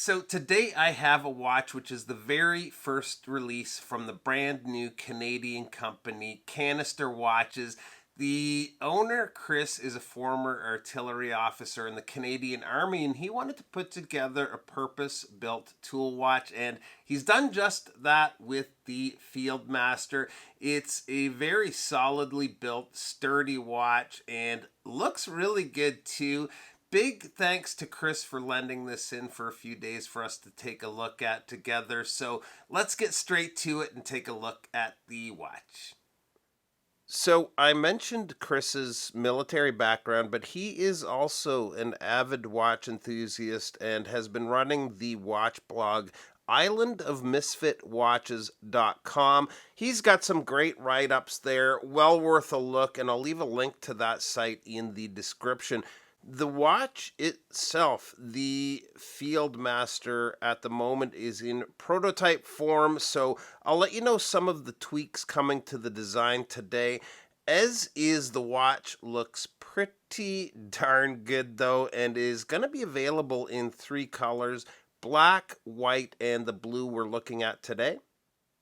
So today I have a watch which is the very first release from the brand new Canadian company, Canister Watches. The owner, Chris, is a former artillery officer in the Canadian Army, and he wanted to put together a purpose-built tool watch, and he's done just that with the Fieldmaster. It's a very solidly built, sturdy watch, and looks really good too. Big thanks to Chris for lending this in for a few days for us to take a look at together. So let's get straight to it and take a look at the watch. So I mentioned Chris's military background, but he is also an avid watch enthusiast and has been running the watch blog islandofmisfitwatches.com. He's got some great write-ups there, well worth a look, and I'll leave a link to that site in the description. The watch itself, the Fieldmaster at the moment, is in prototype form, so I'll let you know some of the tweaks coming to the design today. As is, the watch looks pretty darn good though, and is going to be available in three colors: black, white, and the blue we're looking at today.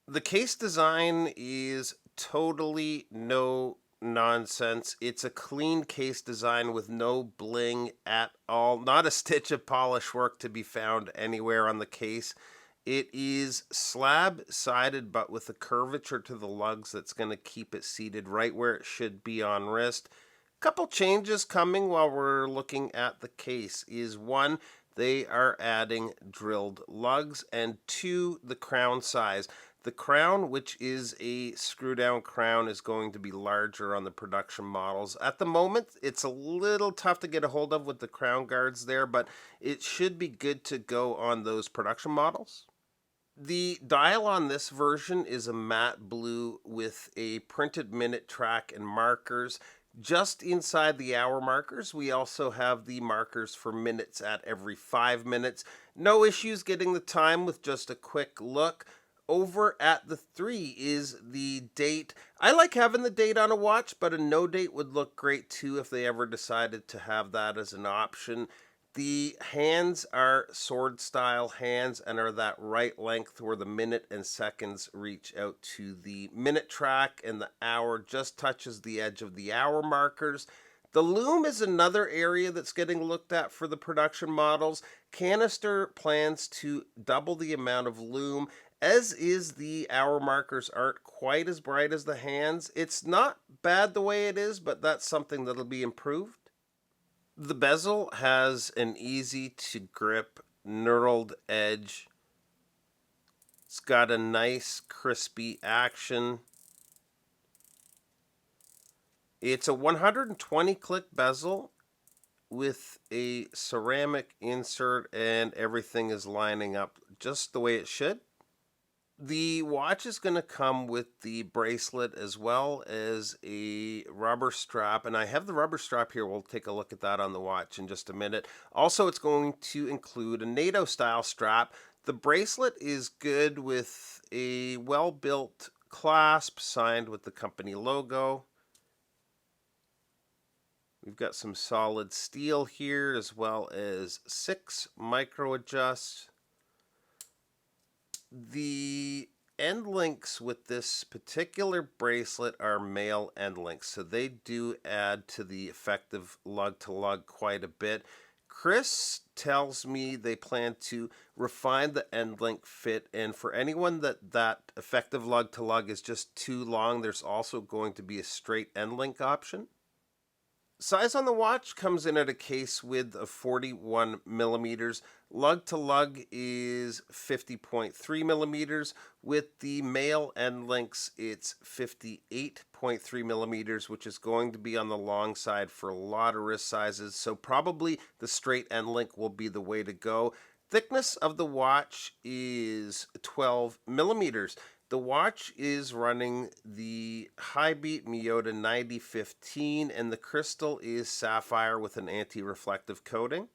The case design is totally no nonsense. It's a clean case design with no bling at all. Not a stitch of polish work to be found anywhere on the case. It is slab sided, but with a curvature to the lugs that's going to keep it seated right where it should be on wrist. Couple changes coming while we're looking at the case is: one, they are adding drilled lugs, and two, the crown size. The crown, which is a screw-down crown, is going to be larger on the production models. At the moment, it's a little tough to get a hold of with the crown guards there, but it should be good to go on those production models. The dial on this version is a matte blue with a printed minute track and markers. Just inside the hour markers, we also have the markers for minutes at every 5 minutes. No issues getting the time with just a quick look. Over at the 3 is the date. I like having the date on a watch, but a no date would look great too if they ever decided to have that as an option. The hands are sword style hands and are that right length where the minute and seconds reach out to the minute track, and the hour just touches the edge of the hour markers. The loom is another area that's getting looked at for the production models. Canister plans to double the amount of loom. As is, the hour markers aren't quite as bright as the hands. It's not bad the way it is, but that's something that'll be improved. The bezel has an easy to grip knurled edge. It's got a nice crispy action. It's a 120 click bezel with a ceramic insert, and everything is lining up just the way it should. The watch is going to come with the bracelet as well as a rubber strap, and I have the rubber strap here. We'll take a look at that on the watch in just a minute. Also, it's going to include a NATO style strap. The bracelet is good with a well-built clasp signed with the company logo. We've got some solid steel here, as well as 6 micro adjusts. The end links with this particular bracelet are male end links, so they do add to the effective lug to lug quite a bit. Chris tells me they plan to refine the end link fit, and for anyone that effective lug to lug is just too long, there's also going to be a straight end link option. Size on the watch comes in at a case width of 41 millimeters. Lug to lug is 50.3 millimeters. With the male end links, it's 58.3 millimeters, which is going to be on the long side for a lot of wrist sizes. So probably the straight end link will be the way to go. Thickness of the watch is 12 millimeters. The watch is running the High-Beat Miyota 9015, and the crystal is sapphire with an anti-reflective coating.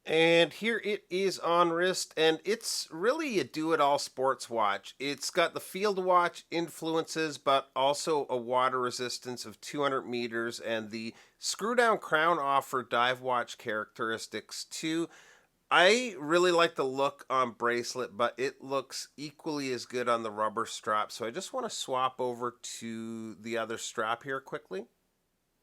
And here it is on wrist, and it's really a do-it-all sports watch. It's got the field watch influences, but also a water resistance of 200 meters, and the screw-down crown offer dive watch characteristics too. I really like the look on bracelet, but it looks equally as good on the rubber strap. So I just want to swap over to the other strap here quickly.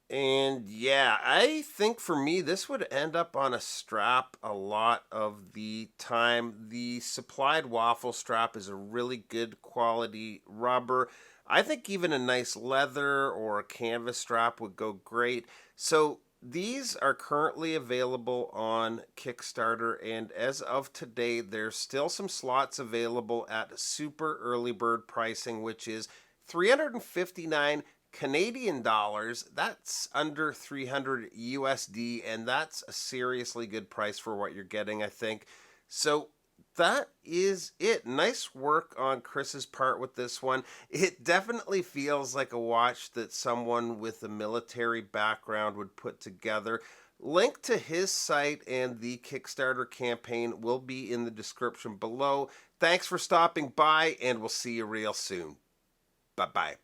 And yeah, I think for me, this would end up on a strap a lot of the time. The supplied waffle strap is a really good quality rubber. I think even a nice leather or a canvas strap would go great. So these are currently available on Kickstarter, and as of today, there's still some slots available at super early bird pricing, which is 359 Canadian dollars. That's under 300 USD, and that's a seriously good price for what you're getting, I think. So that is it. Nice work on Chris's part with this one. It definitely feels like a watch that someone with a military background would put together. Link to his site and the Kickstarter campaign will be in the description below. Thanks for stopping by, and we'll see you real soon. Bye-bye.